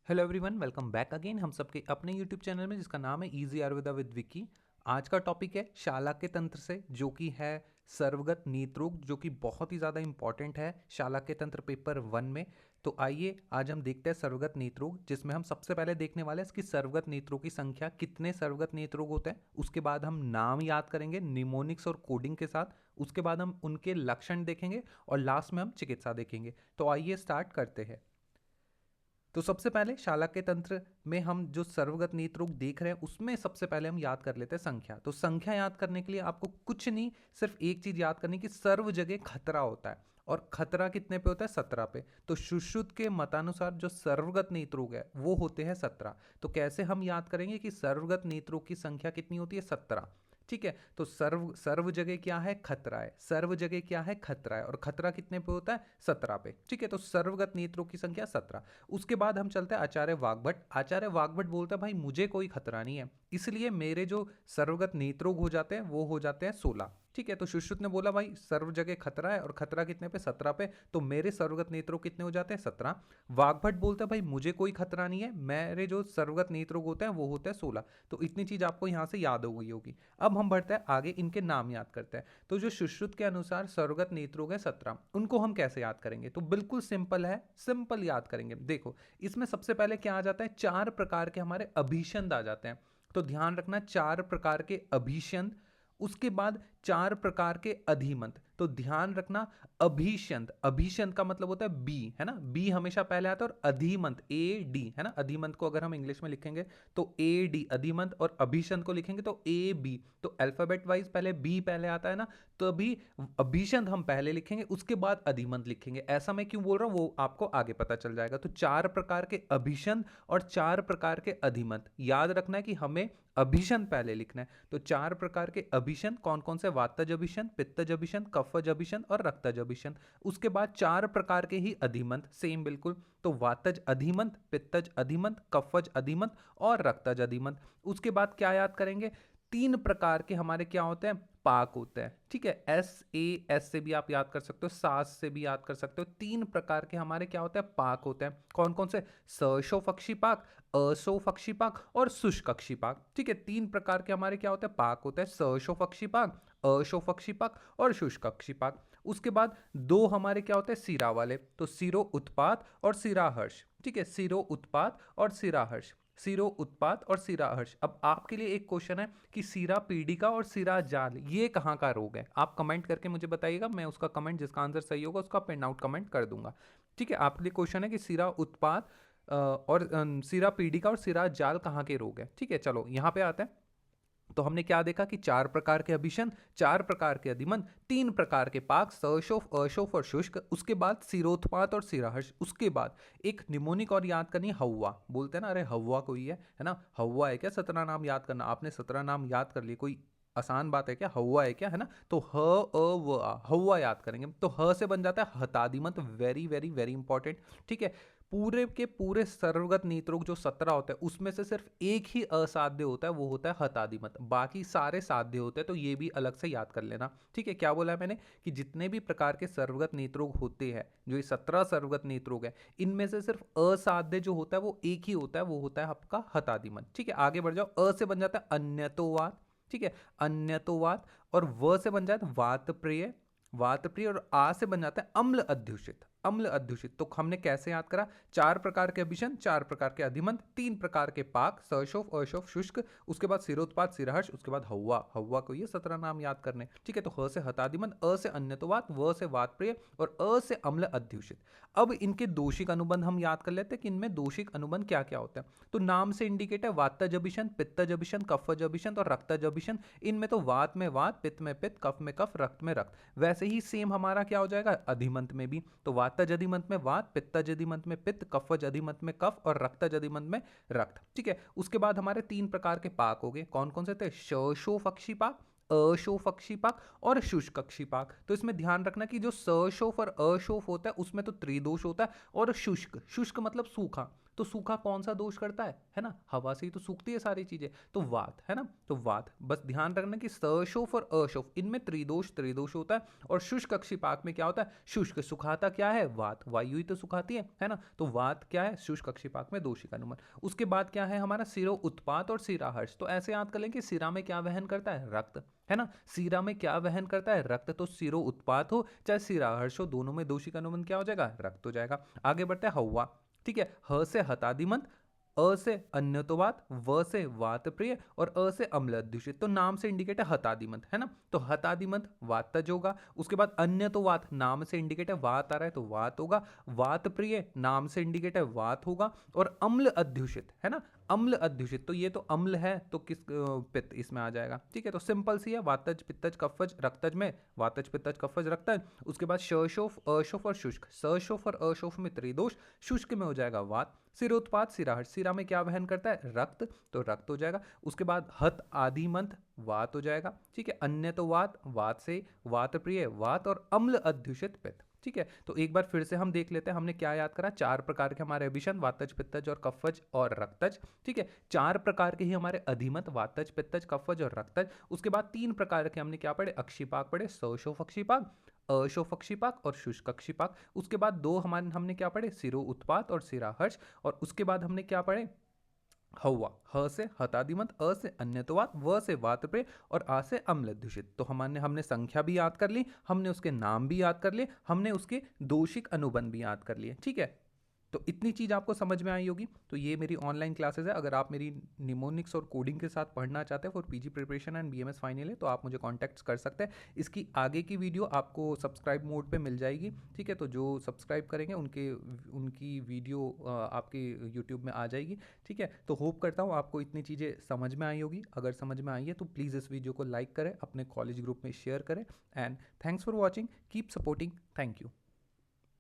Hello everyone, welcome back again हम सबके अपने यूट्यूब चैनल में जिसका नाम है इजी आयुर्वेदा विद विक्की। आज का टॉपिक है शाला के तंत्र से, जो कि है सर्वगत नेत्ररोग, जो कि बहुत ही ज़्यादा इंपॉर्टेंट है शाला के तंत्र पेपर 1 में। तो आइए आज हम देखते हैं सर्वगत नेत्ररोग, जिसमें हम सबसे पहले देखने वाले हैं इसकी सर्वगत नेत्रों की संख्या, कितने सर्वगत नेत्ररोग होते हैं। उसके बाद हम नाम याद करेंगे निमोनिक्स और कोडिंग के साथ। उसके बाद हम उनके लक्षण देखेंगे और लास्ट में हम चिकित्सा देखेंगे। तो आइए स्टार्ट करते हैं। तो सबसे पहले शाला के तंत्र में हम जो सर्वगत नेत्ररोग देख रहे हैं उसमें सबसे पहले हम याद कर लेते हैं संख्या। तो संख्या याद करने के लिए आपको कुछ नहीं, सिर्फ एक चीज याद करनी कि सर्व जगह खतरा होता है, और खतरा कितने पे होता है? 17 पे। तो सुश्रुत के मतानुसार जो सर्वगत नेत्ररोग है वो होते हैं 17। तो कैसे हम याद करेंगे कि सर्वगत नेत्रों की संख्या कितनी होती है? 17। ठीक है, तो सर्व सर्व जगह क्या है? खतरा है। सर्व जगह क्या है? खतरा है। और खतरा कितने पे होता है? 17 पे। ठीक है, तो सर्वगत नेत्रों की संख्या 17। उसके बाद हम चलते हैं आचार्य वाग्भट। आचार्य वाग्भट बोलता है भाई मुझे कोई खतरा नहीं है, इसलिए मेरे जो सर्वगत नेत्रोग हो जाते हैं वो हो जाते हैं 16। ठीक है, तो सुश्रुत ने बोला भाई सर्व जगह खतरा है और खतरा कितने पे? 17 पे, तो मेरे सर्वगत नेत्रोग कितने हो जाते हैं? 17। वाग्भट बोलता है भाई मुझे कोई खतरा नहीं है, मेरे जो सर्वगत नेत्रोग होते हैं वो होते हैं 16। तो इतनी चीज आपको यहां से याद हो गई होगी। अब हम बढ़ते हैं आगे, इनके नाम याद करते हैं। तो जो सुश्रुत के अनुसार सर्वगत नेत्रोग है 17, उनको हम कैसे याद करेंगे? तो बिल्कुल सिंपल है, सिंपल याद करेंगे। देखो इसमें सबसे पहले क्या आ जाता है? 4 प्रकार के हमारे अभीषण आ जाते हैं। तो ध्यान रखना 4 प्रकार के अभीषण। उसके बाद 4 प्रकार के अधिमंत। तो ध्यान रखना अभीषंत, अभीषंत का मतलब होता है बी, है ना? बी हमेशा पहले आता है। और अधिमंत ए डी, है ना? अधिमंत को अगर हम इंग्लिश में लिखेंगे तो ए डी अधिमंत, और अभीषंत को लिखेंगे तो ए बी। तो अल्फाबेट वाइज पहले बी पहले आता है ना, तो अभी अभीषंत हम पहले लिखेंगे, उसके बाद अधिमंत लिखेंगे। ऐसा मैं क्यों बोल रहा हूं वो आपको आगे पता चल जाएगा। तो 4 प्रकार के अभीषण और 4 प्रकार के अधिमंत याद रखना है कि हमें अभीषण पहले लिखना है। तो 4 प्रकार के अभीषण कौन कौन से? वातज अभीषण, पित्तज अभीषण, कफज अभीषण और रक्तज अभीषण। उसके बाद 4 प्रकार के ही अधिमंत, सेम बिल्कुल। तो वातज अधिमंत, पित्तज अधिमंत, कफज अधिमंत और रक्तज अधिमंत। उसके बाद क्या याद करेंगे? 3 प्रकार के हमारे क्या होते हैं? पाक होते हैं। ठीक है, एस से भी आप याद कर सकते हो, सास से भी याद कर सकते हो। 3 प्रकार के हमारे क्या होते हैं? पाक होते हैं। कौन कौन से? सशोफक्षी पाक, असोफक्षी पाक और शुष्कक्षी पाक। ठीक है, 3 प्रकार के हमारे क्या होते हैं? पाक होते हैं। सशोफक्षी पाक, अशोफक्षी पाक और शुष्कक्षी पाक। उसके बाद 2 हमारे क्या होते हैं? सिरा वाले। तो सिरो उत्पात और सिराहर्ष। ठीक है, सिरो उत्पात और सिराहर्ष, सिरो उत्पात और सिराहर्ष। अब आपके लिए एक क्वेश्चन है कि सीरा पीड़िका और सिरा जाल ये कहाँ का रोग है? आप कमेंट करके मुझे बताइएगा, मैं उसका कमेंट, जिसका आंसर सही होगा उसका पिन आउट कमेंट कर दूंगा। ठीक है, आपके लिए क्वेश्चन है कि सिरा उत्पात और सिरा पीड़िका और सिरा जाल कहाँ के रोग है। ठीक है, चलो यहाँ पे आते हैं। तो हमने क्या देखा कि 4 प्रकार के अभिशन, 4 प्रकार के अधिमन, 3 प्रकार के पाक, सशोफ, अशोफ और शुष्क। उसके बाद सिरोत्पात और सिराहर्ष। उसके बाद एक निमोनिक और याद करनी, हवा। बोलते हैं ना, अरे हवा कोई है ना? हवा है क्या? 17 नाम याद करना। आपने 17 नाम याद कर लिए, कोई आसान बात है क्या? हवा है क्या, है ना? तो ह अ व आ, हवा याद करेंगे। तो ह से बन जाता है हतादिमत, वेरी वेरी वेरी इंपॉर्टेंट। ठीक है, पूरे के पूरे सर्वगत नेत्रोग जो 17 होते हैं उसमें से सिर्फ एक ही असाध्य होता है, वो होता है हतादिमत। बाकी सारे साध्य होते हैं, तो ये भी अलग से याद कर लेना। ठीक है, क्या बोला है मैंने? कि जितने भी प्रकार के सर्वगत नेत्रोग होते हैं, जो ये 17 सर्वगत नेत्रोग है, इनमें से सिर्फ असाध्य जो होता है वो एक ही होता है, वो होता है आपका हतादिमत। ठीक है, आगे बढ़ जाओ। अ से बन जाता है अन्यतोवात। ठीक है, अन्यतोवात। और व से बन जाता है वात प्रिय, वात प्रिय। और आ से बन जाता है अम्ल अध्युषित, अम्ल अध्युषित। तो हमने कैसे याद करा? 4 प्रकार के अभिशन, 4 प्रकार के अधिमंत, 3 प्रकार के पाक, सशोफ, अशोफ, शुष्क। उसके बाद सिरोत्पात, सिरहर्ष। उसके बाद हवा, हवा को ये 17 नाम याद करने। ठीक है, तो ह से हतादिमंत, अ से अन्यतोवात, व से वात प्रिय और अ से अम्ल अध्युषित। अब इनके दोषिक अनुबंध हम याद कर लेते हैं कि इनमें दोषिक अनुबंध क्या क्या होता है। तो नाम से इंडिकेट है वातज अभिशन, पित्तज अभिशन, कफज अभिशन और रक्तज अभिशन। इनमें तो वात में वात, पित्त में पित्त, कफ में कफ, रक्त में रक्त। वैसे ही सेम हमारा क्या हो जाएगा अधिमंत में भी? तो वातज अधिमंत में वात, पित्तज अधिमंत में पित्त, कफज अधिमंत में कफ और रक्तज अधिमंत में रक्त। ठीक है, उसके बाद हमारे 3 प्रकार के पाक हो गए। कौन कौन से थे? शोफक्षी पाक, अशोफक्षी पाक और शुष्कक्षी पाक। तो इसमें ध्यान रखना कि जो सशोफ और अशोफ होता है उसमें तो त्रिदोष होता है, और शुष्क, शुष्क मतलब सूखा, तो सूखा कौन सा दोष करता है ना, हवा से ही तो सूखती है सारी चीजें, तो वात है ना, तो वात। बस ध्यान रखना कि सशोफ और अशोफ इनमें त्रिदोष त्रिदोष होता है, और शुष्क अक्षिपाक में क्या होता है, शुष्क सुखाता क्या है, वात, वायु ही तो सुखाती है ना, तो वात क्या है, शुष्क अक्षिपाक में दोषी का अनुमान। उसके बाद क्या है हमारा सिरो उत्पात और सिराहर्ष, तो ऐसे याद कर लें कि सिरा में क्या वहन करता है, रक्त है ना, सीरा में क्या वहन करता है, रक्त, तो सिरो उत्पात हो चाहे सिराहर्ष हो, दोनों में दोषी का अनुबंध क्या हो जाएगा, रक्त हो जाएगा। आगे बढ़ते हैं हवा, ठीक है, ह से हतादिमंत, अ से अन्यतोवात, व से वात प्रिय और अ से अम्ल अध्युषित, तो नाम से इंडिकेट है हतादिमंत है ना, तो हतादिमंत वातज होगा। उसके बाद अन्यतोवात नाम से इंडिकेट है वात आ रहा है तो वात होगा, वात प्रिय नाम से इंडिकेट है वात होगा, और अम्ल अध्युषित है ना, अम्ल अध्युषित, तो ये तो अम्ल है तो किस पित्त इसमें आ जाएगा, ठीक है, तो सिंपल सी है, वातज पित्तज कफज रक्तज में वातज पित्तज कफज रक्तज। उसके बाद शोफ अशोफ और शुष्क, सशोफ और अशोफ में त्रिदोष, शुष्क में हो जाएगा वात। सिरोत्पात सिराहट, सिरा में क्या वहन करता है, रक्त, तो रक्त हो जाएगा। उसके बाद हत आदिमंत वात हो जाएगा, ठीक है, अन्य तो वात, वात से वात प्रिय वात, और अम्ल अध्युषित पित्त, ठीक है। तो एक बार फिर से हम देख लेते हैं हमने क्या याद करा, चार प्रकार के हमारे अभिशन, वातज पित्तज और कफज और रक्तज, ठीक है, चार प्रकार के ही हमारे अधिमत, वातज पित्तज कफज और रक्तज। उसके बाद तीन प्रकार के हमने क्या पढ़े, अक्षिपाक पढ़े, सशोफ अक्षिपाक, अशोफ अक्षिपाक और शुष्क अक्षिपाक। उसके बाद दो हमारे हमने क्या पढ़े, सिरो उत्पात और सिराहर्ष, और उसके बाद हमने क्या पढ़े, हवा, ह से हतादिमत, अ से अन्यतवात, व से वातप्रिय और आ से अम्लध्युषित। तो हमने संख्या भी याद कर ली, हमने उसके नाम भी याद कर लिए, हमने उसके दोषिक अनुबंध भी याद कर लिए, ठीक है। तो इतनी चीज़ आपको समझ में आई होगी। तो ये मेरी ऑनलाइन क्लासेस है, अगर आप मेरी निमोनिक्स और कोडिंग के साथ पढ़ना चाहते हैं for PG preparation and BMS final है, तो आप मुझे कॉन्टैक्ट कर सकते हैं। इसकी आगे की वीडियो आपको सब्सक्राइब मोड पे मिल जाएगी, ठीक है, तो जो सब्सक्राइब करेंगे उनकी वीडियो आपके यूट्यूब में आ जाएगी, ठीक है। तो होप करता हूँ आपको इतनी चीज़ें समझ में आई होगी। अगर समझ में आई है तो प्लीज़ इस वीडियो को लाइक करें, अपने कॉलेज ग्रुप में शेयर करें, and thanks for watching, keep supporting, thank you.